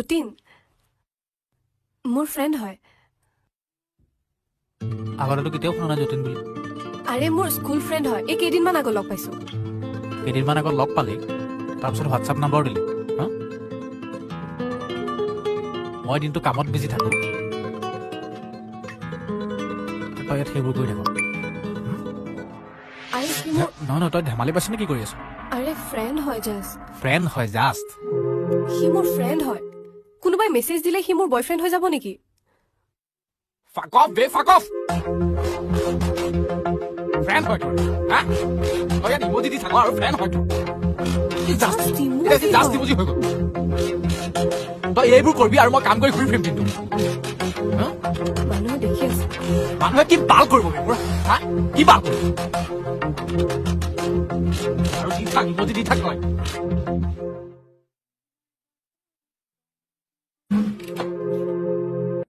যতীন মোৰ ফ্ৰেণ্ড হয় আগতেতো কেতিয়াও শুনা নাই যতীন বুলি আৰে মোৰ স্কুল ফ্ৰেণ্ড হয় এই কেইদিনমান আগত লগ পাইছো কেইদিনমান আগত লগ পালি তাৰপিছত হোৱাটছআপ নম্বৰ দিলি মই দিনটো কামত বিজি থাকো তই ইয়াত সেইবোৰ কৰি থাক নহয় তই ধেমালি পাইছ নে কি কৰি আছ আৰে ফ্ৰেণ্ড হয় জাষ্ট ফ্ৰেণ্ড হয় জাষ্ট সি মোৰ ফ্ৰেণ্ড হয় কোনোবাই মেছেজ দিলে সি মোৰ বয়ফ্ৰেণ্ড হৈ যাব নেকি Fuck off, babe, fuck off! Friend হয় তোৰ, হা? তই ইয়াত ইমোজি দি থাক আৰু ফ্ৰেণ্ড হয় তোৰ। জাষ্ট ইমোজি হৈ গ'ল। তই এইবোৰ কৰিবি আৰু মই কাম কৰি ঘূৰি ফুৰিম কিন্তু। মানুহে দেখি আছে। মানুহে কি বাল কৰিব বেপুৰা? হা? কি বাল কৰিব? আৰু দি থাক, ইমোজি দি থাক তই।